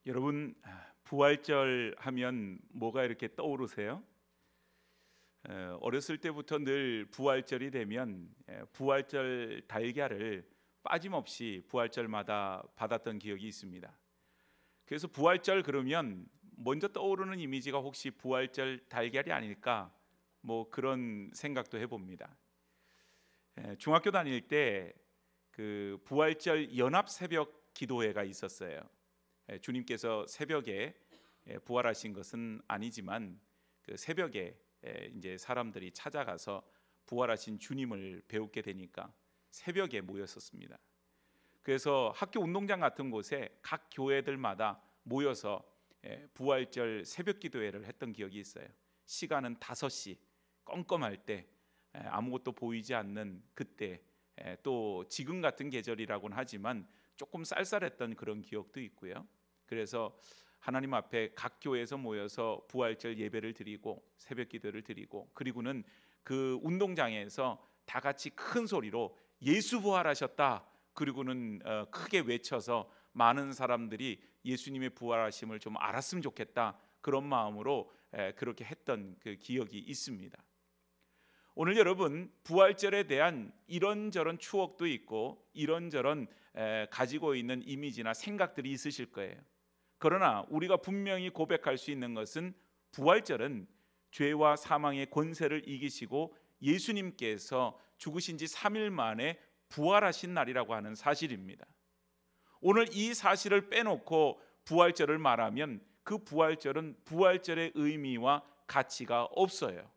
여러분, 부활절 하면 뭐가 이렇게 떠오르세요? 어렸을 때부터 늘 부활절이 되면 부활절 달걀을 빠짐없이 부활절마다 받았던 기억이 있습니다. 그래서 부활절 그러면 먼저 떠오르는 이미지가 혹시 부활절 달걀이 아닐까, 뭐 그런 생각도 해봅니다. 중학교 다닐 때 그 부활절 연합 새벽 기도회가 있었어요. 주님께서 새벽에 부활하신 것은 아니지만 그 새벽에 이제 사람들이 찾아가서 부활하신 주님을 배우게 되니까 새벽에 모였었습니다. 그래서 학교 운동장 같은 곳에 각 교회들마다 모여서 부활절 새벽 기도회를 했던 기억이 있어요. 시간은 5시, 껌껌할 때, 아무것도 보이지 않는 그때, 또 지금 같은 계절이라고는 하지만 조금 쌀쌀했던 그런 기억도 있고요. 그래서 하나님 앞에 각 교회에서 모여서 부활절 예배를 드리고 새벽 기도를 드리고, 그리고는 그 운동장에서 다 같이 큰 소리로 예수 부활하셨다, 그리고는 크게 외쳐서 많은 사람들이 예수님의 부활하심을 좀 알았으면 좋겠다, 그런 마음으로 그렇게 했던 그 기억이 있습니다. 오늘 여러분, 부활절에 대한 이런저런 추억도 있고 이런저런 가지고 있는 이미지나 생각들이 있으실 거예요. 그러나 우리가 분명히 고백할 수 있는 것은 부활절은 죄와 사망의 권세를 이기시고 예수님께서 죽으신 지 3일 만에 부활하신 날이라고 하는 사실입니다. 오늘 이 사실을 빼놓고 부활절을 말하면 그 부활절은 부활절의 의미와 가치가 없어요.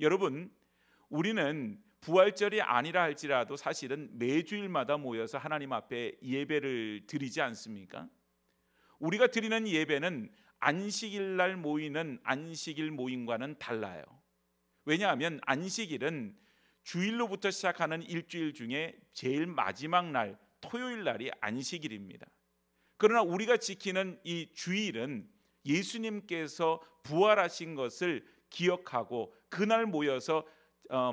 여러분, 우리는 부활절이 아니라 할지라도 사실은 매주일마다 모여서 하나님 앞에 예배를 드리지 않습니까? 우리가 드리는 예배는 안식일 날 모이는 안식일 모임과는 달라요. 왜냐하면 안식일은 주일로부터 시작하는 일주일 중에 제일 마지막 날, 토요일 날이 안식일입니다. 그러나 우리가 지키는 이 주일은 예수님께서 부활하신 것을 기억하고 그날 모여서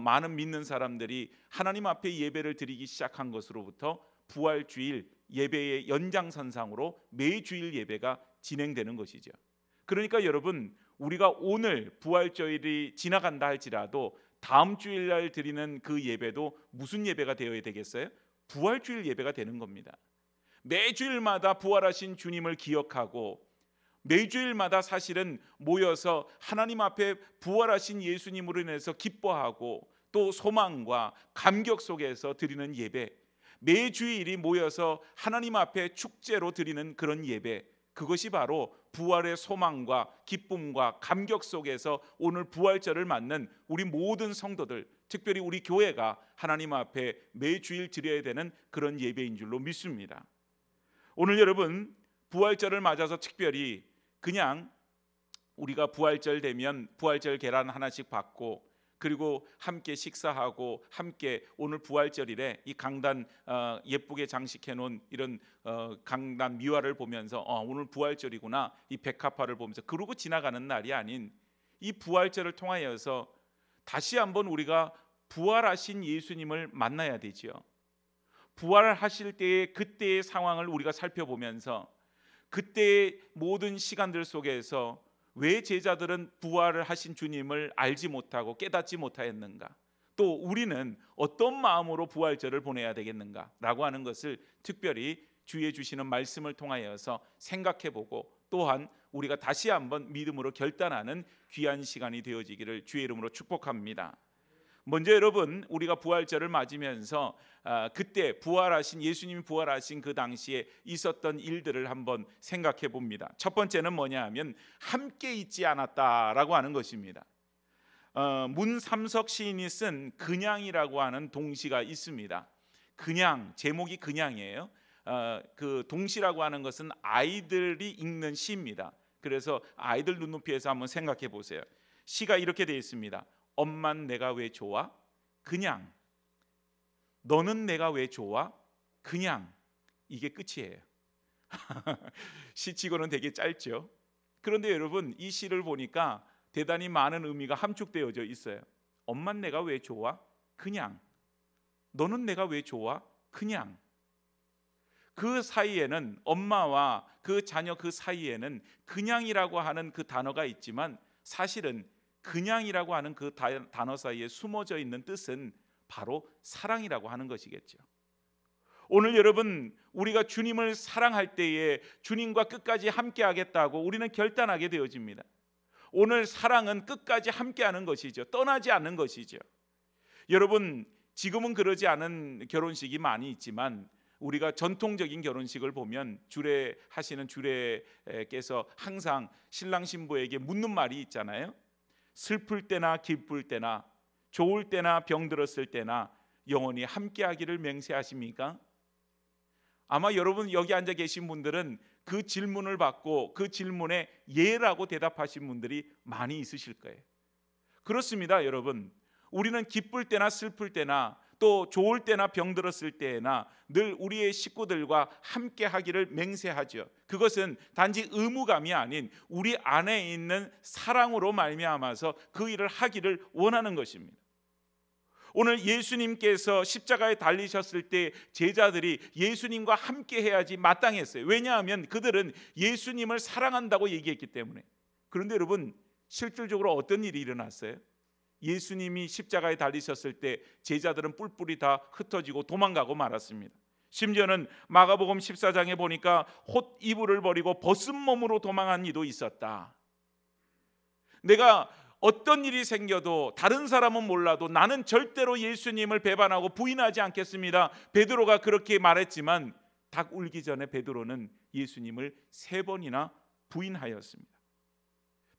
많은 믿는 사람들이 하나님 앞에 예배를 드리기 시작한 것으로부터 부활주일 예배의 연장선상으로 매주일 예배가 진행되는 것이죠. 그러니까 여러분, 우리가 오늘 부활주일이 지나간다 할지라도 다음 주일날 드리는 그 예배도 무슨 예배가 되어야 되겠어요? 부활주일 예배가 되는 겁니다. 매주일마다 부활하신 주님을 기억하고 매주일마다 사실은 모여서 하나님 앞에 부활하신 예수님으로 인해서 기뻐하고 또 소망과 감격 속에서 드리는 예배, 매주일이 모여서 하나님 앞에 축제로 드리는 그런 예배, 그것이 바로 부활의 소망과 기쁨과 감격 속에서 오늘 부활절을 맞는 우리 모든 성도들, 특별히 우리 교회가 하나님 앞에 매주일 드려야 되는 그런 예배인 줄로 믿습니다. 오늘 여러분, 부활절을 맞아서 특별히 그냥 우리가 부활절 되면 부활절 계란 하나씩 받고 그리고 함께 식사하고 함께 오늘 부활절이래 이 강단 예쁘게 장식해 놓은 이런 강단 미화를 보면서 오늘 부활절이구나, 이 백합화를 보면서 그러고 지나가는 날이 아닌 이 부활절을 통하여서 다시 한번 우리가 부활하신 예수님을 만나야 되지요. 부활하실 때의 그때의 상황을 우리가 살펴보면서 그때의 모든 시간들 속에서 왜 제자들은 부활을 하신 주님을 알지 못하고 깨닫지 못하였는가, 또 우리는 어떤 마음으로 부활절을 보내야 되겠는가 라고 하는 것을 특별히 주의 주시는 말씀을 통하여서 생각해보고 또한 우리가 다시 한번 믿음으로 결단하는 귀한 시간이 되어지기를 주의 이름으로 축복합니다. 먼저 여러분, 우리가 부활절을 맞으면서 그때 부활하신 예수님이 부활하신 그 당시에 있었던 일들을 한번 생각해 봅니다. 첫 번째는 뭐냐 하면 함께 있지 않았다라고 하는 것입니다. 문삼석 시인이 쓴 그냥이라고 하는 동시가 있습니다. 그냥, 제목이 그냥이에요. 그 동시라고 하는 것은 아이들이 읽는 시입니다. 그래서 아이들 눈높이에서 한번 생각해 보세요. 시가 이렇게 되어 있습니다. 엄만 내가 왜 좋아? 그냥. 너는 내가 왜 좋아? 그냥. 이게 끝이에요. 시치고는 되게 짧죠. 그런데 여러분, 이 시를 보니까 대단히 많은 의미가 함축되어져 있어요. 엄만 내가 왜 좋아? 그냥. 너는 내가 왜 좋아? 그냥. 그 사이에는, 엄마와 그 자녀 그 사이에는 그냥이라고 하는 그 단어가 있지만, 사실은 그냥이라고 하는 그 단어 사이에 숨어져 있는 뜻은 바로 사랑이라고 하는 것이겠죠. 오늘 여러분, 우리가 주님을 사랑할 때에 주님과 끝까지 함께 하겠다고 우리는 결단하게 되어집니다. 오늘 사랑은 끝까지 함께하는 것이죠. 떠나지 않는 것이죠. 여러분, 지금은 그러지 않은 결혼식이 많이 있지만 우리가 전통적인 결혼식을 보면 주례하시는 주례께서 항상 신랑 신부에게 묻는 말이 있잖아요. 슬플 때나 기쁠 때나 좋을 때나 병들었을 때나 영원히 함께하기를 맹세하십니까? 아마 여러분 여기 앉아 계신 분들은 그 질문을 받고 그 질문에 예라고 대답하신 분들이 많이 있으실 거예요. 그렇습니다, 여러분. 우리는 기쁠 때나 슬플 때나 또 좋을 때나 병들었을 때나 늘 우리의 식구들과 함께 하기를 맹세하죠. 그것은 단지 의무감이 아닌 우리 안에 있는 사랑으로 말미암아서 그 일을 하기를 원하는 것입니다. 오늘 예수님께서 십자가에 달리셨을 때 제자들이 예수님과 함께 해야지 마땅했어요. 왜냐하면 그들은 예수님을 사랑한다고 얘기했기 때문에. 그런데 여러분, 실질적으로 어떤 일이 일어났어요? 예수님이 십자가에 달리셨을 때 제자들은 뿔뿔이 다 흩어지고 도망가고 말았습니다. 심지어는 마가복음 14장에 보니까 홑 이불을 버리고 벗은 몸으로 도망한 이도 있었다. 내가 어떤 일이 생겨도 다른 사람은 몰라도 나는 절대로 예수님을 배반하고 부인하지 않겠습니다. 베드로가 그렇게 말했지만 닭 울기 전에 베드로는 예수님을 3번이나 부인하였습니다.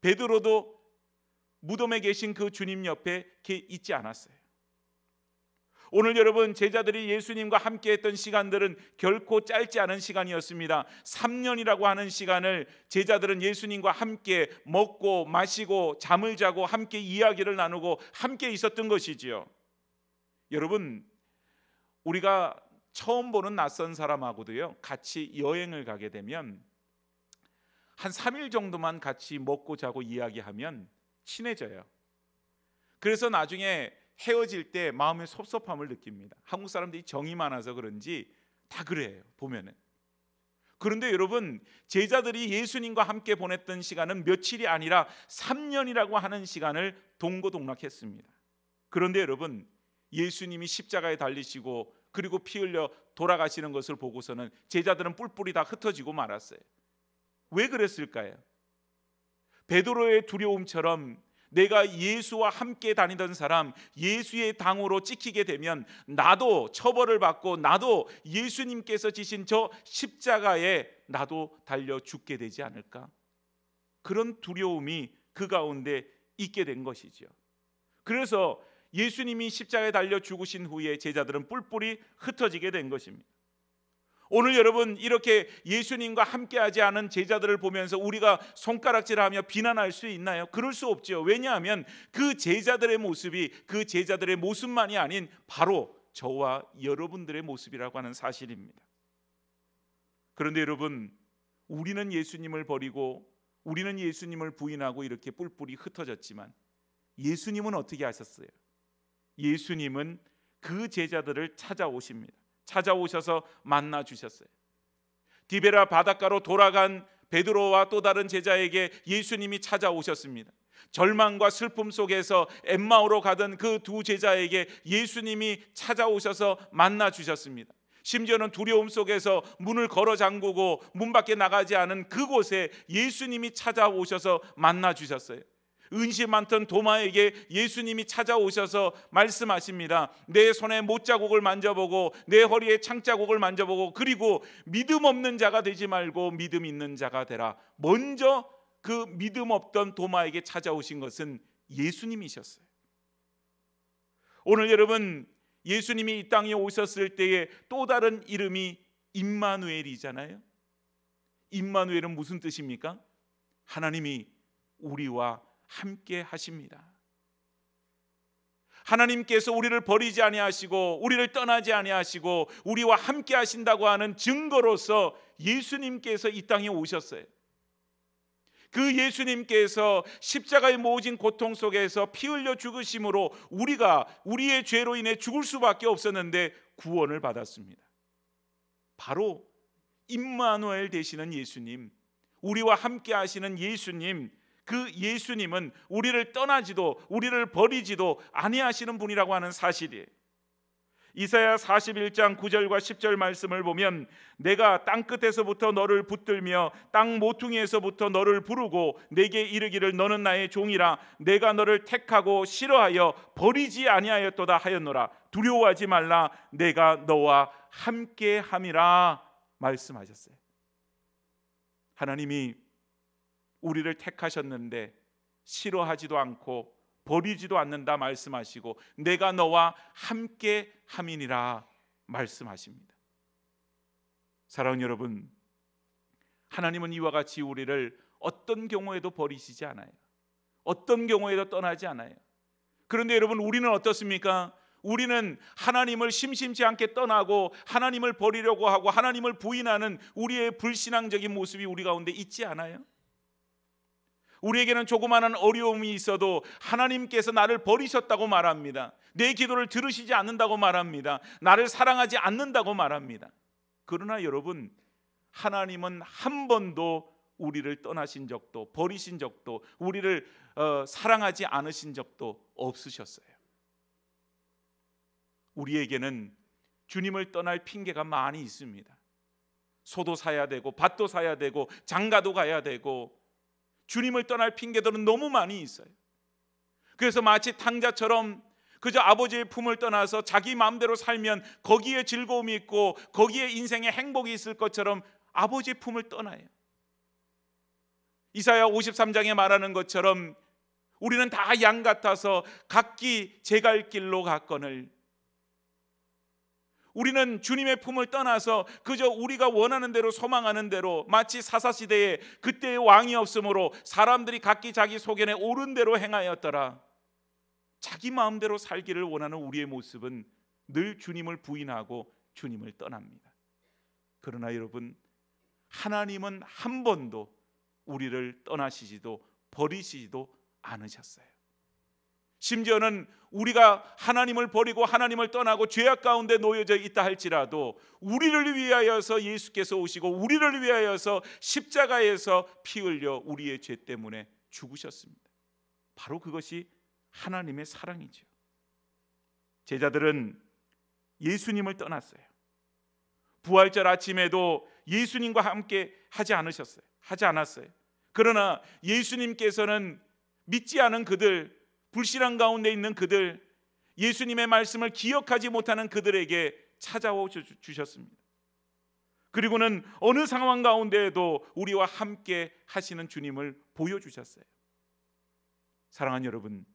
베드로도 무덤에 계신 그 주님 옆에 있지 않았어요. 오늘 여러분, 제자들이 예수님과 함께 했던 시간들은 결코 짧지 않은 시간이었습니다. 3년이라고 하는 시간을 제자들은 예수님과 함께 먹고 마시고 잠을 자고 함께 이야기를 나누고 함께 있었던 것이지요. 여러분, 우리가 처음 보는 낯선 사람하고도요 같이 여행을 가게 되면 한 3일 정도만 같이 먹고 자고 이야기하면 친해져요. 그래서 나중에 헤어질 때 마음의 섭섭함을 느낍니다. 한국 사람들이 정이 많아서 그런지 다 그래요, 보면은. 그런데 여러분, 제자들이 예수님과 함께 보냈던 시간은 며칠이 아니라 3년이라고 하는 시간을 동고동락했습니다. 그런데 여러분, 예수님이 십자가에 달리시고 그리고 피 흘려 돌아가시는 것을 보고서는 제자들은 뿔뿔이 다 흩어지고 말았어요. 왜 그랬을까요? 베드로의 두려움처럼 내가 예수와 함께 다니던 사람, 예수의 당으로 찍히게 되면 나도 처벌을 받고 나도 예수님께서 지신 저 십자가에 나도 달려 죽게 되지 않을까? 그런 두려움이 그 가운데 있게 된 것이죠. 그래서 예수님이 십자가에 달려 죽으신 후에 제자들은 뿔뿔이 흩어지게 된 것입니다. 오늘 여러분, 이렇게 예수님과 함께하지 않은 제자들을 보면서 우리가 손가락질하며 비난할 수 있나요? 그럴 수 없죠. 왜냐하면 그 제자들의 모습이 그 제자들의 모습만이 아닌 바로 저와 여러분들의 모습이라고 하는 사실입니다. 그런데 여러분, 우리는 예수님을 버리고 우리는 예수님을 부인하고 이렇게 뿔뿔이 흩어졌지만 예수님은 어떻게 하셨어요? 예수님은 그 제자들을 찾아오십니다. 찾아오셔서 만나 주셨어요. 디베라 바닷가로 돌아간 베드로와 또 다른 제자에게 예수님이 찾아오셨습니다. 절망과 슬픔 속에서 엠마오로 가던 그 두 제자에게 예수님이 찾아오셔서 만나 주셨습니다. 심지어는 두려움 속에서 문을 걸어 잠그고 문 밖에 나가지 않은 그곳에 예수님이 찾아오셔서 만나 주셨어요. 은시 많던 도마에게 예수님이 찾아오셔서 말씀하십니다. 내 손에 못자국을 만져보고 내 허리에 창자국을 만져보고 그리고 믿음 없는 자가 되지 말고 믿음 있는 자가 되라. 먼저 그 믿음 없던 도마에게 찾아오신 것은 예수님이셨어요. 오늘 여러분, 예수님이 이 땅에 오셨을 때에 또 다른 이름이 임마누엘이잖아요. 임마누엘은 무슨 뜻입니까? 하나님이 우리와 함께 하십니다. 하나님께서 우리를 버리지 아니하시고 우리를 떠나지 아니하시고 우리와 함께 하신다고 하는 증거로서 예수님께서 이 땅에 오셨어요. 그 예수님께서 십자가의 모진 고통 속에서 피 흘려 죽으심으로 우리가 우리의 죄로 인해 죽을 수밖에 없었는데 구원을 받았습니다. 바로 임마누엘 되시는 예수님, 우리와 함께 하시는 예수님, 그 예수님은 우리를 떠나지도 우리를 버리지도 아니하시는 분이라고 하는 사실이에요. 이사야 41장 9절과 10절 말씀을 보면 내가 땅끝에서부터 너를 붙들며 땅 모퉁이에서부터 너를 부르고 내게 이르기를 너는 나의 종이라 내가 너를 택하고 싫어하여 버리지 아니하였도다 하였노라. 두려워하지 말라 내가 너와 함께함이라 말씀하셨어요. 하나님이 우리를 택하셨는데 싫어하지도 않고 버리지도 않는다 말씀하시고 내가 너와 함께 함이니라 말씀하십니다. 사랑하는 여러분, 하나님은 이와 같이 우리를 어떤 경우에도 버리시지 않아요. 어떤 경우에도 떠나지 않아요. 그런데 여러분, 우리는 어떻습니까? 우리는 하나님을 심심치 않게 떠나고 하나님을 버리려고 하고 하나님을 부인하는 우리의 불신앙적인 모습이 우리 가운데 있지 않아요? 우리에게는 조그마한 어려움이 있어도 하나님께서 나를 버리셨다고 말합니다. 내 기도를 들으시지 않는다고 말합니다. 나를 사랑하지 않는다고 말합니다. 그러나 여러분, 하나님은 한 번도 우리를 떠나신 적도 버리신 적도 우리를 사랑하지 않으신 적도 없으셨어요. 우리에게는 주님을 떠날 핑계가 많이 있습니다. 소도 사야 되고 밭도 사야 되고 장가도 가야 되고 주님을 떠날 핑계들은 너무 많이 있어요. 그래서 마치 탕자처럼 그저 아버지의 품을 떠나서 자기 마음대로 살면 거기에 즐거움이 있고 거기에 인생에 행복이 있을 것처럼 아버지의 품을 떠나요. 이사야 53장에 말하는 것처럼 우리는 다 양 같아서 각기 제 갈 길로 갔거늘 우리는 주님의 품을 떠나서 그저 우리가 원하는 대로 소망하는 대로 마치 사사시대에 그때의 왕이 없으므로 사람들이 각기 자기 소견에 옳은 대로 행하였더라. 자기 마음대로 살기를 원하는 우리의 모습은 늘 주님을 부인하고 주님을 떠납니다. 그러나 여러분, 하나님은 한 번도 우리를 떠나시지도 버리시지도 않으셨어요. 심지어는 우리가 하나님을 버리고 하나님을 떠나고 죄악 가운데 놓여져 있다 할지라도 우리를 위하여서 예수께서 오시고 우리를 위하여서 십자가에서 피 흘려 우리의 죄 때문에 죽으셨습니다. 바로 그것이 하나님의 사랑이죠. 제자들은 예수님을 떠났어요. 부활절 아침에도 예수님과 함께 하지 않았어요. 그러나 예수님께서는 믿지 않은 그들, 불신앙 가운데 있는 그들, 예수님의 말씀을 기억하지 못하는 그들에게 찾아와 주셨습니다. 그리고는 어느 상황 가운데에도 우리와 함께 하시는 주님을 보여주셨어요. 사랑하는 여러분,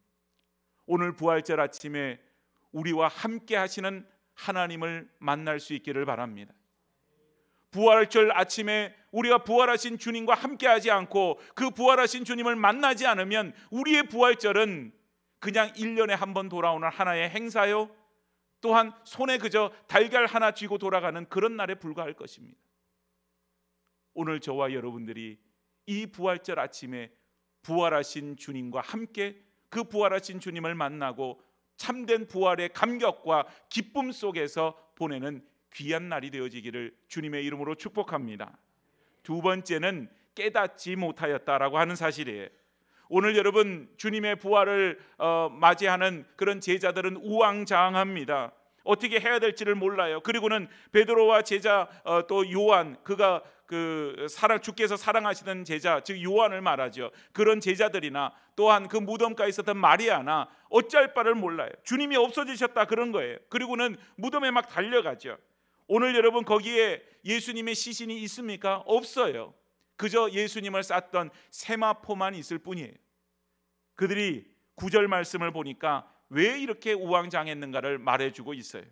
오늘 부활절 아침에 우리와 함께 하시는 하나님을 만날 수 있기를 바랍니다. 부활절 아침에 우리가 부활하신 주님과 함께하지 않고 그 부활하신 주님을 만나지 않으면 우리의 부활절은 그냥 1년에 한 번 돌아오는 하나의 행사요, 또한 손에 그저 달걀 하나 쥐고 돌아가는 그런 날에 불과할 것입니다. 오늘 저와 여러분들이 이 부활절 아침에 부활하신 주님과 함께 그 부활하신 주님을 만나고 참된 부활의 감격과 기쁨 속에서 보내는 귀한 날이 되어지기를 주님의 이름으로 축복합니다. 두 번째는 깨닫지 못하였다라고 하는 사실이에요. 오늘 여러분, 주님의 부활을 맞이하는 그런 제자들은 우왕좌왕합니다. 어떻게 해야 될지를 몰라요. 그리고는 베드로와 제자 또 요한, 그가 주께서 사랑하시던 제자, 즉 요한을 말하죠. 그런 제자들이나 또한 그 무덤가에 있었던 마리아나 어찌할 바를 몰라요. 주님이 없어지셨다 그런 거예요. 그리고는 무덤에 막 달려가죠. 오늘 여러분, 거기에 예수님의 시신이 있습니까? 없어요. 그저 예수님을 쌌던 세마포만 있을 뿐이에요. 그들이 9절 말씀을 보니까 왜 이렇게 우왕좌왕했는가를 말해주고 있어요.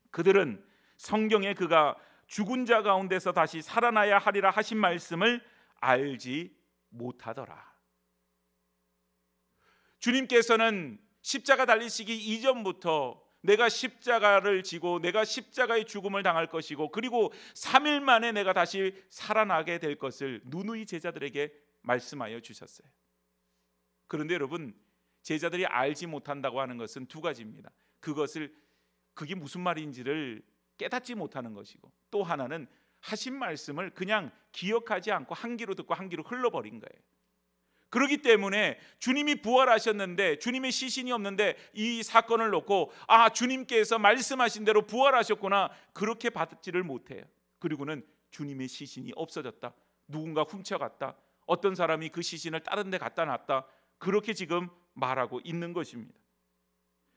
그들은 성경에 그가 죽은 자 가운데서 다시 살아나야 하리라 하신 말씀을 알지 못하더라. 주님께서는 십자가 달리시기 이전부터 내가 십자가를 지고 내가 십자가의 죽음을 당할 것이고 그리고 3일 만에 내가 다시 살아나게 될 것을 누누이 제자들에게 말씀하여 주셨어요. 그런데 여러분, 제자들이 알지 못한다고 하는 것은 두 가지입니다. 그게 무슨 말인지를 깨닫지 못하는 것이고, 또 하나는 하신 말씀을 그냥 기억하지 않고 한 귀로 듣고 한 귀로 흘러버린 거예요. 그렇기 때문에 주님이 부활하셨는데 주님의 시신이 없는데 이 사건을 놓고 주님께서 말씀하신 대로 부활하셨구나, 그렇게 받지를 못해요. 그리고는 주님의 시신이 없어졌다, 누군가 훔쳐갔다, 어떤 사람이 그 시신을 다른 데 갖다 놨다, 그렇게 지금 말하고 있는 것입니다.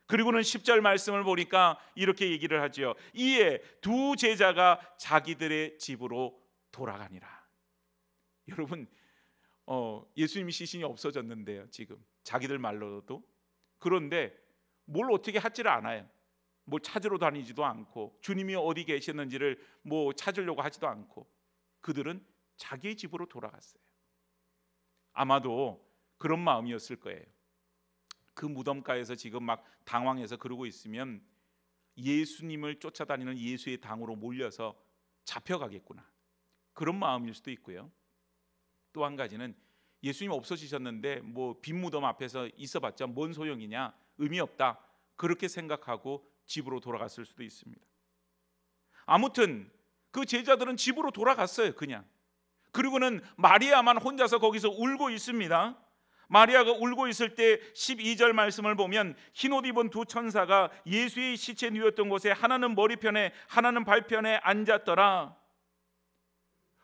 그리고는 10절 말씀을 보니까 이렇게 얘기를 하죠. 이에 두 제자가 자기들의 집으로 돌아가니라. 여러분, 예수님이 시신이 없어졌는데요, 지금 자기들 말로도. 그런데 뭘 어떻게 하지를 않아요. 뭘 찾으러 다니지도 않고 주님이 어디 계셨는지를 뭐 찾으려고 하지도 않고 그들은 자기의 집으로 돌아갔어요. 아마도 그런 마음이었을 거예요. 그 무덤가에서 지금 막 당황해서 그러고 있으면 예수님을 쫓아다니는 예수의 당으로 몰려서 잡혀가겠구나, 그런 마음일 수도 있고요. 또 한 가지는 예수님 없어지셨는데 뭐 빈 무덤 앞에서 있어봤자 뭔 소용이냐, 의미 없다, 그렇게 생각하고 집으로 돌아갔을 수도 있습니다. 아무튼 그 제자들은 집으로 돌아갔어요, 그냥. 그리고는 마리아만 혼자서 거기서 울고 있습니다. 마리아가 울고 있을 때 12절 말씀을 보면 흰옷 입은 두 천사가 예수의 시체 누웠던 곳에 하나는 머리편에 하나는 발편에 앉았더라.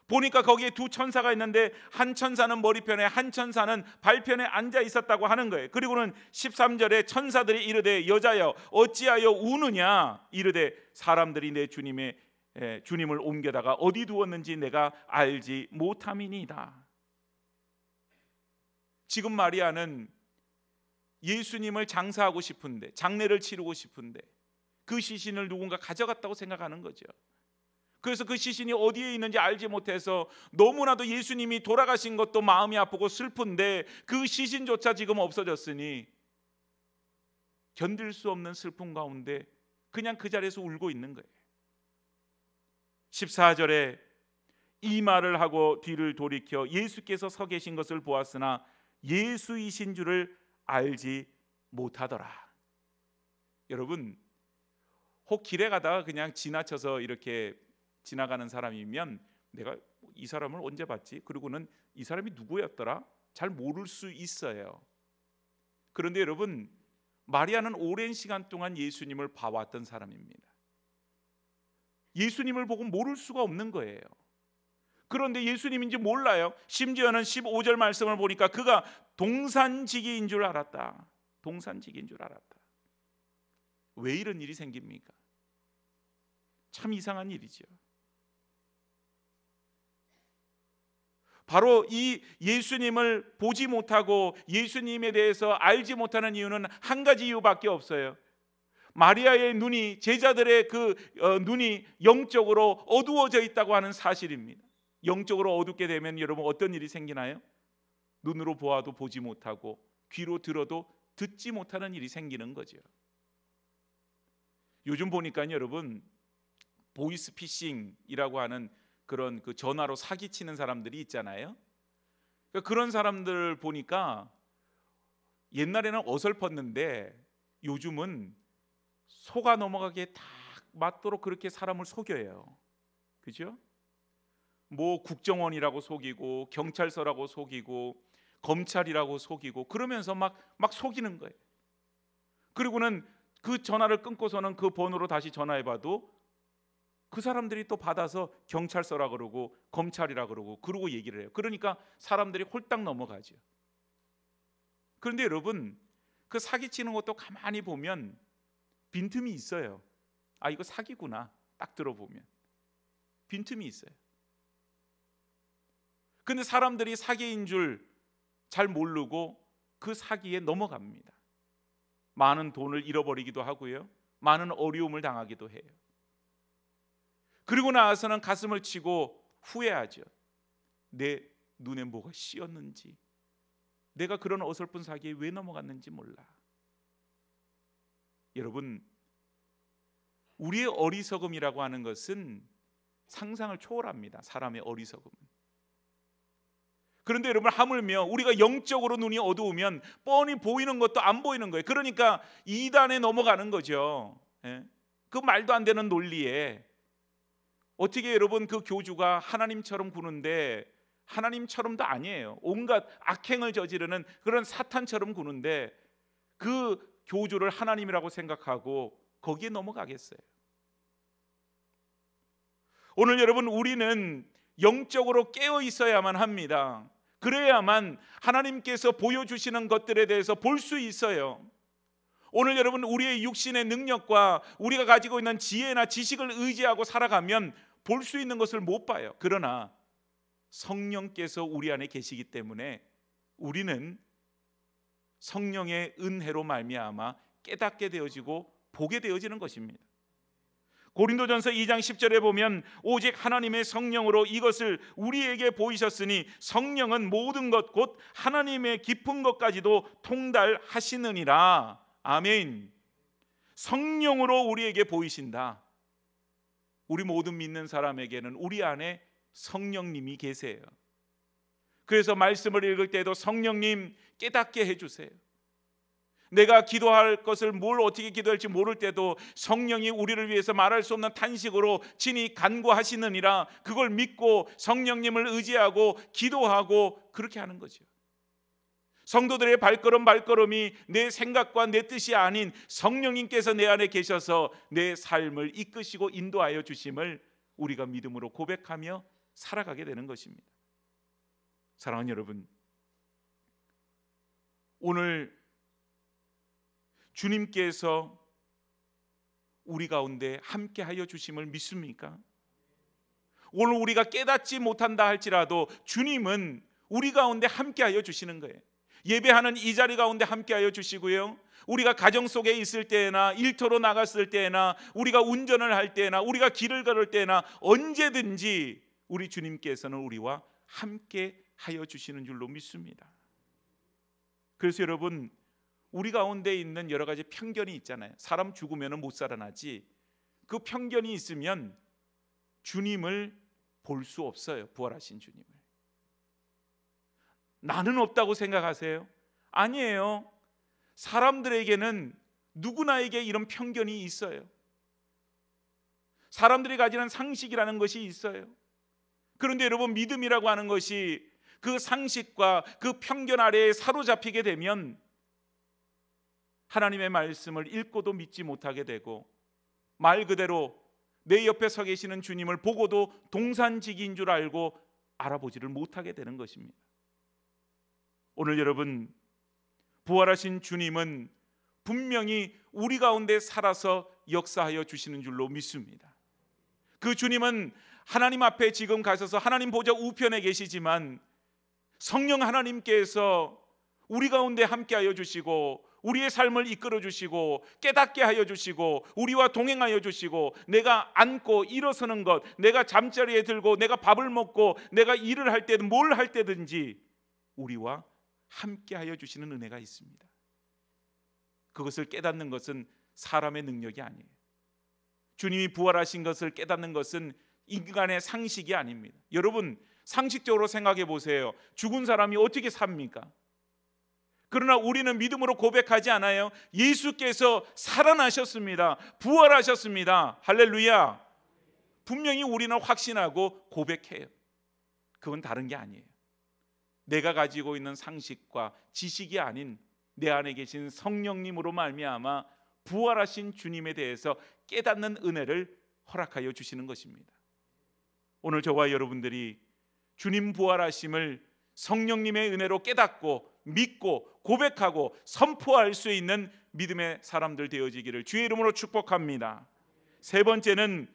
보니까 거기에 두 천사가 있는데 한 천사는 머리편에 한 천사는 발편에 앉아 있었다고 하는 거예요. 그리고는 13절에 천사들이 이르되 여자여 어찌하여 우느냐, 이르되 사람들이 내 주님을 옮겨다가 어디 두었는지 내가 알지 못함이니이다. 지금 마리아는 예수님을 장사하고 싶은데, 장례를 치르고 싶은데 그 시신을 누군가 가져갔다고 생각하는 거죠. 그래서 그 시신이 어디에 있는지 알지 못해서 너무나도 예수님이 돌아가신 것도 마음이 아프고 슬픈데 그 시신조차 지금 없어졌으니 견딜 수 없는 슬픔 가운데 그냥 그 자리에서 울고 있는 거예요. 14절에 이 말을 하고 뒤를 돌이켜 예수께서 서 계신 것을 보았으나 예수이신 줄을 알지 못하더라. 여러분, 혹 길에 가다가 그냥 지나쳐서 이렇게 지나가는 사람이면 내가 이 사람을 언제 봤지? 그리고는 이 사람이 누구였더라? 잘 모를 수 있어요. 그런데 여러분, 마리아는 오랜 시간 동안 예수님을 봐왔던 사람입니다. 예수님을 보고 모를 수가 없는 거예요. 그런데 예수님인지 몰라요. 심지어는 15절 말씀을 보니까 그가 동산지기인 줄 알았다. 동산지기인 줄 알았다. 왜 이런 일이 생깁니까? 참 이상한 일이죠. 바로 이 예수님을 보지 못하고 예수님에 대해서 알지 못하는 이유는 한 가지 이유밖에 없어요. 마리아의 눈이, 제자들의 그 눈이 영적으로 어두워져 있다고 하는 사실입니다. 영적으로 어둡게 되면 여러분 어떤 일이 생기나요? 눈으로 보아도 보지 못하고 귀로 들어도 듣지 못하는 일이 생기는 거죠. 요즘 보니까 여러분 보이스피싱이라고 하는 그런 그 전화로 사기치는 사람들이 있잖아요. 그러니까 그런 사람들 보니까 옛날에는 어설펐는데 요즘은 속아 넘어가기에 딱 맞도록 그렇게 사람을 속여요. 그죠? 뭐 국정원이라고 속이고 경찰서라고 속이고 검찰이라고 속이고 그러면서 막 속이는 거예요. 그리고는 그 전화를 끊고서는 그 번호로 다시 전화해봐도 그 사람들이 또 받아서 경찰서라 그러고 검찰이라 그러고 얘기를 해요. 그러니까 사람들이 홀딱 넘어가죠. 그런데 여러분, 그 사기치는 것도 가만히 보면 빈틈이 있어요. 이거 사기구나, 딱 들어보면 빈틈이 있어요. 근데 사람들이 사기인 줄 잘 모르고 그 사기에 넘어갑니다. 많은 돈을 잃어버리기도 하고요, 많은 어려움을 당하기도 해요. 그리고 나서는 가슴을 치고 후회하죠. 내 눈에 뭐가 씌었는지, 내가 그런 어설픈 사기에 왜 넘어갔는지 몰라. 여러분, 우리의 어리석음이라고 하는 것은 상상을 초월합니다. 사람의 어리석음은. 그런데 여러분, 하물며 우리가 영적으로 눈이 어두우면 뻔히 보이는 것도 안 보이는 거예요. 그러니까 이단에 넘어가는 거죠. 그 말도 안 되는 논리에 어떻게 여러분 그 교주가 하나님처럼 구는데 하나님처럼도 아니에요. 온갖 악행을 저지르는 그런 사탄처럼 구는데 그 교주를 하나님이라고 생각하고 거기에 넘어가겠어요? 오늘 여러분, 우리는 영적으로 깨어 있어야만 합니다. 그래야만 하나님께서 보여주시는 것들에 대해서 볼 수 있어요. 오늘 여러분, 우리의 육신의 능력과 우리가 가지고 있는 지혜나 지식을 의지하고 살아가면 볼 수 있는 것을 못 봐요. 그러나 성령께서 우리 안에 계시기 때문에 우리는 성령의 은혜로 말미암아 깨닫게 되어지고 보게 되어지는 것입니다. 고린도전서 2장 10절에 보면 오직 하나님의 성령으로 이것을 우리에게 보이셨으니 성령은 모든 것 곧 하나님의 깊은 것까지도 통달하시느니라. 아멘. 성령으로 우리에게 보이신다. 우리 모든 믿는 사람에게는 우리 안에 성령님이 계세요. 그래서 말씀을 읽을 때도 성령님 깨닫게 해주세요. 내가 기도할 것을 뭘 어떻게 기도할지 모를 때도 성령이 우리를 위해서 말할 수 없는 탄식으로 친히 간구하시느니라. 그걸 믿고 성령님을 의지하고 기도하고 그렇게 하는 거죠. 성도들의 발걸음이 내 생각과 내 뜻이 아닌 성령님께서 내 안에 계셔서 내 삶을 이끄시고 인도하여 주심을 우리가 믿음으로 고백하며 살아가게 되는 것입니다. 사랑하는 여러분, 오늘 주님께서 우리 가운데 함께하여 주심을 믿습니까? 오늘 우리가 깨닫지 못한다 할지라도 주님은 우리 가운데 함께하여 주시는 거예요. 예배하는 이 자리 가운데 함께하여 주시고요, 우리가 가정 속에 있을 때나 일터로 나갔을 때나 우리가 운전을 할 때나 우리가 길을 걸을 때나 언제든지 우리 주님께서는 우리와 함께하여 주시는 줄로 믿습니다. 그래서 여러분, 우리 가운데 있는 여러 가지 편견이 있잖아요. 사람 죽으면 못 살아나지. 그 편견이 있으면 주님을 볼 수 없어요. 부활하신 주님을. 나는 없다고 생각하세요? 아니에요. 사람들에게는 누구나에게 이런 편견이 있어요. 사람들이 가지는 상식이라는 것이 있어요. 그런데 여러분, 믿음이라고 하는 것이 그 상식과 그 편견 아래에 사로잡히게 되면 하나님의 말씀을 읽고도 믿지 못하게 되고, 말 그대로 내 옆에 서 계시는 주님을 보고도 동산지기인 줄 알고 알아보지를 못하게 되는 것입니다. 오늘 여러분, 부활하신 주님은 분명히 우리 가운데 살아서 역사하여 주시는 줄로 믿습니다. 그 주님은 하나님 앞에 지금 가셔서 하나님 보좌 우편에 계시지만 성령 하나님께서 우리 가운데 함께하여 주시고 우리의 삶을 이끌어 주시고 깨닫게 하여 주시고 우리와 동행하여 주시고, 내가 앉고 일어서는 것, 내가 잠자리에 들고 내가 밥을 먹고 내가 일을 할 때든 뭘 할 때든지 우리와 함께하여 주시는 은혜가 있습니다. 그것을 깨닫는 것은 사람의 능력이 아니에요. 주님이 부활하신 것을 깨닫는 것은 인간의 상식이 아닙니다. 여러분, 상식적으로 생각해 보세요. 죽은 사람이 어떻게 삽니까? 그러나 우리는 믿음으로 고백하지 않아요? 예수께서 살아나셨습니다. 부활하셨습니다. 할렐루야. 분명히 우리는 확신하고 고백해요. 그건 다른 게 아니에요. 내가 가지고 있는 상식과 지식이 아닌 내 안에 계신 성령님으로 말미암아 부활하신 주님에 대해서 깨닫는 은혜를 허락하여 주시는 것입니다. 오늘 저와 여러분들이 주님 부활하심을 성령님의 은혜로 깨닫고 믿고 고백하고 선포할 수 있는 믿음의 사람들 되어지기를 주의 이름으로 축복합니다. 세 번째는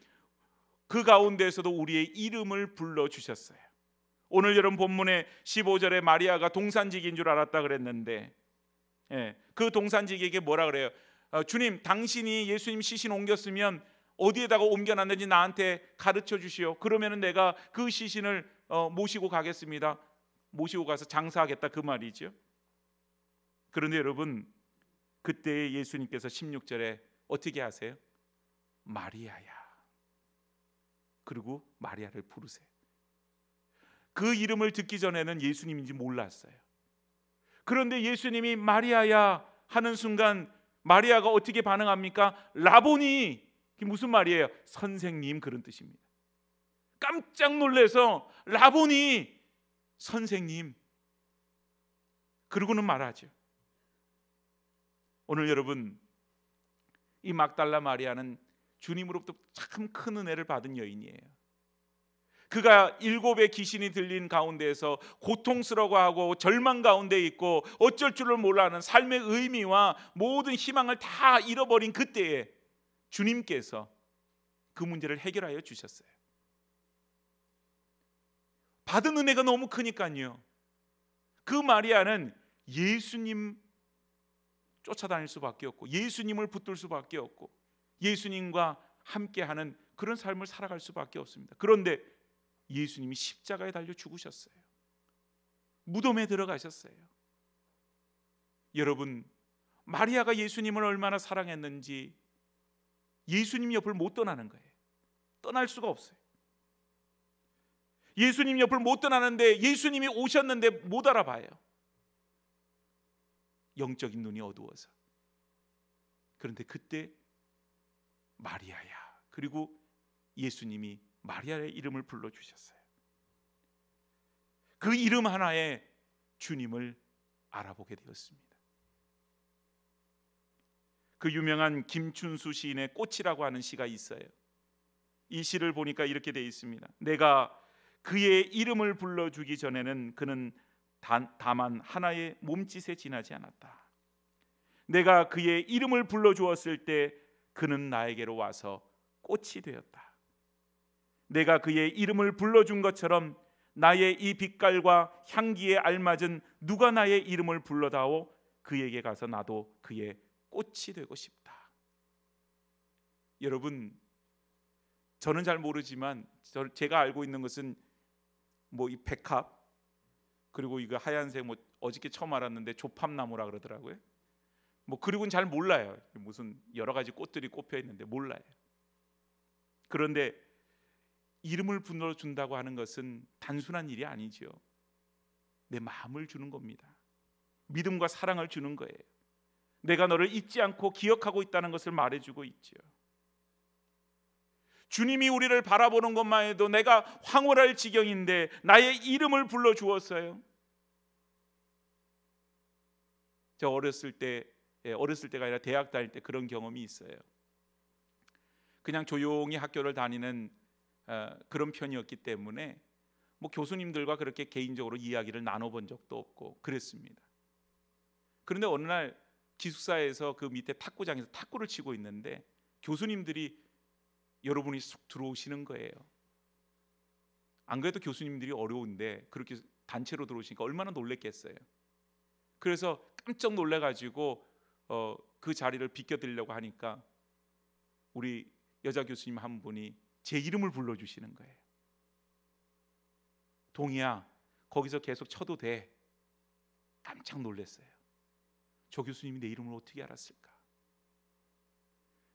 그 가운데에서도 우리의 이름을 불러주셨어요. 오늘 여러분 본문의 15절에 마리아가 동산지기인 줄 알았다 그랬는데, 그 동산지기에게 뭐라 그래요? 주님, 당신이 예수님 시신 옮겼으면 어디에다가 옮겨놨는지 나한테 가르쳐 주시오. 그러면 내가 그 시신을 모시고 가겠습니다. 모시고 가서 장사하겠다, 그 말이죠. 그런데 여러분, 그때 예수님께서 16절에 어떻게 하세요? 마리아야. 그리고 마리아를 부르세요. 그 이름을 듣기 전에는 예수님인지 몰랐어요. 그런데 예수님이 마리아야 하는 순간 마리아가 어떻게 반응합니까? 라보니, 그게 무슨 말이에요? 선생님, 그런 뜻입니다. 깜짝 놀라서 라보니, 선생님, 그러고는 말하죠. 오늘 여러분, 이 막달라 마리아는 주님으로부터 참 큰 은혜를 받은 여인이에요. 그가 7의 귀신이 들린 가운데에서 고통스러워하고 절망 가운데 있고 어쩔 줄을 몰라 하는 삶의 의미와 모든 희망을 다 잃어버린 그때에 주님께서 그 문제를 해결하여 주셨어요. 받은 은혜가 너무 크니까요. 그 마리아는 예수님 쫓아다닐 수밖에 없고 예수님을 붙들 수밖에 없고 예수님과 함께하는 그런 삶을 살아갈 수밖에 없습니다. 그런데 예수님이 십자가에 달려 죽으셨어요. 무덤에 들어가셨어요. 여러분, 마리아가 예수님을 얼마나 사랑했는지 예수님 옆을 못 떠나는 거예요. 떠날 수가 없어요. 예수님 옆을 못 떠나는데 예수님이 오셨는데 못 알아봐요. 영적인 눈이 어두워서. 그런데 그때 마리아야, 그리고 예수님이 마리아의 이름을 불러주셨어요. 그 이름 하나에 주님을 알아보게 되었습니다. 그 유명한 김춘수 시인의 꽃이라고 하는 시가 있어요. 이 시를 보니까 이렇게 되어 있습니다. 내가 그의 이름을 불러주기 전에는 그는 다만 하나의 몸짓에 지나지 않았다. 내가 그의 이름을 불러주었을 때 그는 나에게로 와서 꽃이 되었다. 내가 그의 이름을 불러준 것처럼 나의 이 빛깔과 향기에 알맞은 누가 나의 이름을 불러다오 그에게 가서 나도 그의 꽃이 되고 싶다. 여러분, 저는 잘 모르지만 제가 알고 있는 것은 이 백합, 그리고 이거 하얀색 어저께 처음 알았는데 조팝나무라 그러더라고요. 그리고는 잘 몰라요. 무슨 여러 가지 꽃들이 꼽혀 있는데 몰라요. 그런데 이름을 불러준다고 하는 것은 단순한 일이 아니죠. 내 마음을 주는 겁니다. 믿음과 사랑을 주는 거예요. 내가 너를 잊지 않고 기억하고 있다는 것을 말해주고 있죠. 주님이 우리를 바라보는 것만 해도 내가 황홀할 지경인데 나의 이름을 불러주었어요. 저 어렸을 때가 아니라 대학 다닐 때 그런 경험이 있어요. 그냥 조용히 학교를 다니는 그런 편이었기 때문에 교수님들과 그렇게 개인적으로 이야기를 나눠본 적도 없고 그랬습니다. 그런데 어느 날 기숙사에서 그 밑에 탁구장에서 탁구를 치고 있는데 교수님들이 여러분이 쑥 들어오시는 거예요. 안 그래도 교수님들이 어려운데 그렇게 단체로 들어오시니까 얼마나 놀랬겠어요. 그래서 깜짝 놀래가지고 그 자리를 비켜드리려고 하니까 우리 여자 교수님 한 분이 제 이름을 불러주시는 거예요. 동희야, 거기서 계속 쳐도 돼. 깜짝 놀랐어요. 저 교수님이 내 이름을 어떻게 알았을까?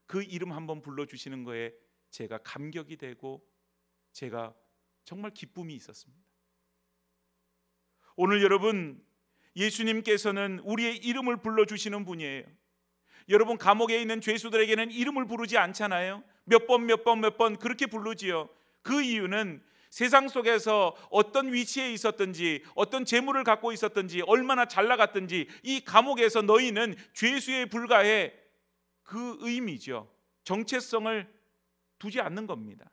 그 이름 한번 불러주시는 거에 제가 감격이 되고 제가 정말 기쁨이 있었습니다. 오늘 여러분, 예수님께서는 우리의 이름을 불러주시는 분이에요. 여러분, 감옥에 있는 죄수들에게는 이름을 부르지 않잖아요. 몇 번 그렇게 부르지요. 그 이유는 세상 속에서 어떤 위치에 있었든지 어떤 재물을 갖고 있었든지 얼마나 잘 나갔든지 이 감옥에서 너희는 죄수에 불과해, 그 의미죠. 정체성을 두지 않는 겁니다.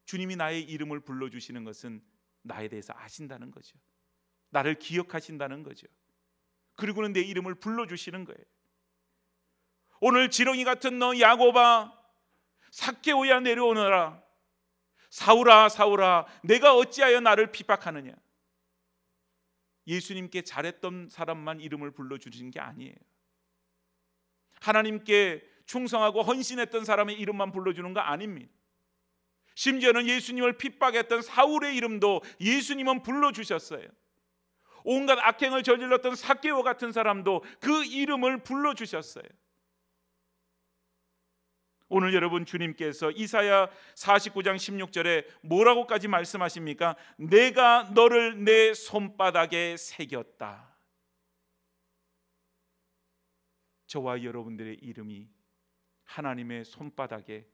주님이 나의 이름을 불러주시는 것은 나에 대해서 아신다는 거죠. 나를 기억하신다는 거죠. 그리고는 내 이름을 불러주시는 거예요. 오늘 지렁이 같은 너 야고바, 삭개오야 내려오너라. 사울아 사울아 내가 어찌하여 나를 핍박하느냐. 예수님께 잘했던 사람만 이름을 불러주시는 게 아니에요. 하나님께 충성하고 헌신했던 사람의 이름만 불러주는 거 아닙니다. 심지어는 예수님을 핍박했던 사울의 이름도 예수님은 불러주셨어요. 온갖 악행을 저질렀던 삭개오 같은 사람도 그 이름을 불러주셨어요. 오늘 여러분, 주님께서 이사야 49장 16절에 뭐라고까지 말씀하십니까? 내가 너를 내 손바닥에 새겼다. 저와 여러분들의 이름이 하나님의 손바닥에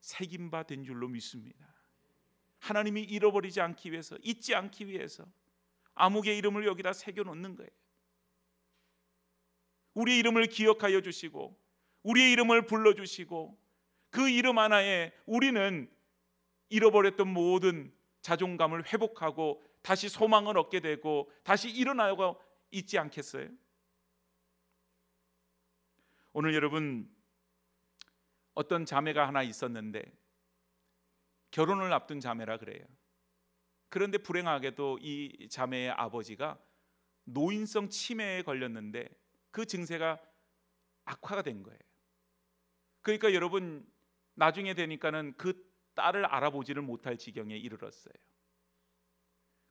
새김바 된 줄로 믿습니다. 하나님이 잃어버리지 않기 위해서, 잊지 않기 위해서 아무개 이름을 여기다 새겨놓는 거예요. 우리의 이름을 기억하여 주시고 우리의 이름을 불러주시고 그 이름 하나에 우리는 잃어버렸던 모든 자존감을 회복하고 다시 소망을 얻게 되고 다시 일어나고 있지 않겠어요? 오늘 여러분, 어떤 자매가 하나 있었는데 결혼을 앞둔 자매라 그래요. 그런데 불행하게도 이 자매의 아버지가 노인성 치매에 걸렸는데 그 증세가 악화가 된 거예요. 그러니까 여러분, 나중에 되니까는 그 딸을 알아보지를 못할 지경에 이르렀어요.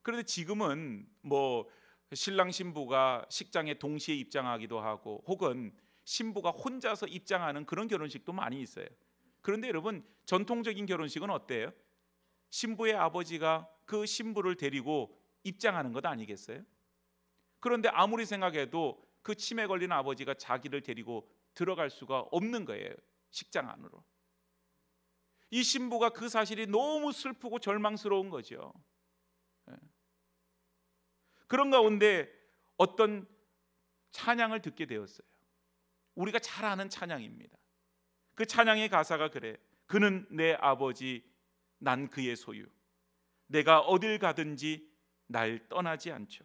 그런데 지금은 뭐 신랑 신부가 식장에 동시에 입장하기도 하고 혹은 신부가 혼자서 입장하는 그런 결혼식도 많이 있어요. 그런데 여러분, 전통적인 결혼식은 어때요? 신부의 아버지가 그 신부를 데리고 입장하는 것 아니겠어요? 그런데 아무리 생각해도 그 치매 걸린 아버지가 자기를 데리고 들어갈 수가 없는 거예요, 식장 안으로. 이 신부가 그 사실이 너무 슬프고 절망스러운 거죠. 그런 가운데 어떤 찬양을 듣게 되었어요. 우리가 잘 아는 찬양입니다. 그 찬양의 가사가 그래. 그는 내 아버지, 난 그의 소유. 내가 어딜 가든지 날 떠나지 않죠.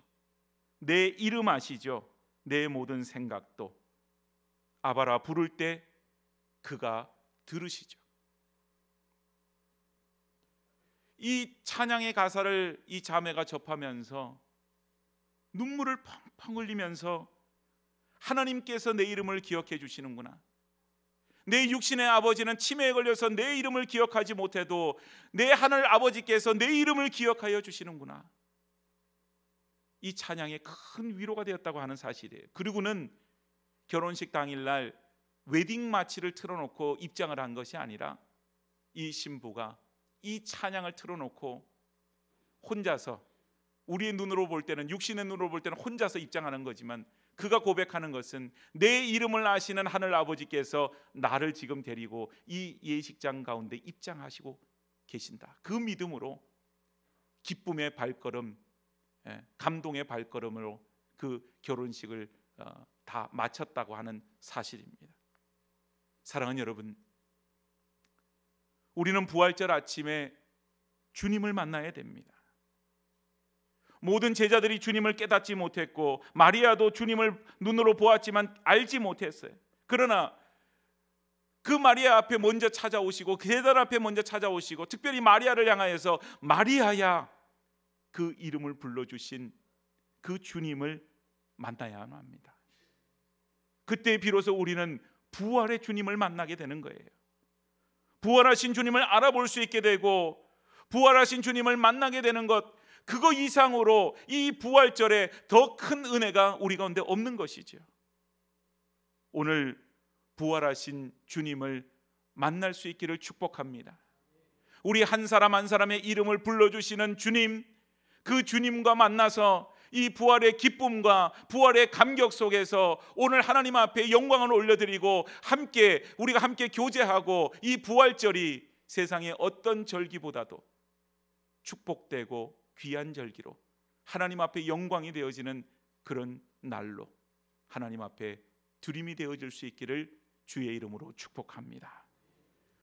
내 이름 아시죠? 내 모든 생각도. 아바라 부를 때 그가 들으시죠. 이 찬양의 가사를 이 자매가 접하면서 눈물을 펑펑 흘리면서 하나님께서 내 이름을 기억해 주시는구나. 내 육신의 아버지는 치매에 걸려서 내 이름을 기억하지 못해도 내 하늘 아버지께서 내 이름을 기억하여 주시는구나. 이 찬양에 큰 위로가 되었다고 하는 사실이에요. 그리고는 결혼식 당일날 웨딩 마치를 틀어놓고 입장을 한 것이 아니라 이 신부가 이 찬양을 틀어놓고 혼자서, 우리의 눈으로 볼 때는, 육신의 눈으로 볼 때는 혼자서 입장하는 거지만 그가 고백하는 것은 내 이름을 아시는 하늘 아버지께서 나를 지금 데리고 이 예식장 가운데 입장하시고 계신다. 그 믿음으로 기쁨의 발걸음, 감동의 발걸음으로 그 결혼식을 다 마쳤다고 하는 사실입니다. 사랑하는 여러분, 우리는 부활절 아침에 주님을 만나야 됩니다. 모든 제자들이 주님을 깨닫지 못했고 마리아도 주님을 눈으로 보았지만 알지 못했어요. 그러나 그 마리아 앞에 먼저 찾아오시고 그 제자들 앞에 먼저 찾아오시고 특별히 마리아를 향하여서 마리아야, 그 이름을 불러주신 그 주님을 만나야 합니다. 그때 비로소 우리는 부활의 주님을 만나게 되는 거예요. 부활하신 주님을 알아볼 수 있게 되고 부활하신 주님을 만나게 되는 것, 그거 이상으로 이 부활절에 더 큰 은혜가 우리 가운데 없는 것이죠. 오늘 부활하신 주님을 만날 수 있기를 축복합니다. 우리 한 사람 한 사람의 이름을 불러주시는 주님, 그 주님과 만나서 이 부활의 기쁨과 부활의 감격 속에서 오늘 하나님 앞에 영광을 올려드리고 우리가 함께 교제하고 이 부활절이 세상의 어떤 절기보다도 축복되고 귀한 절기로 하나님 앞에 영광이 되어지는 그런 날로 하나님 앞에 드림이 되어질 수 있기를 주의 이름으로 축복합니다.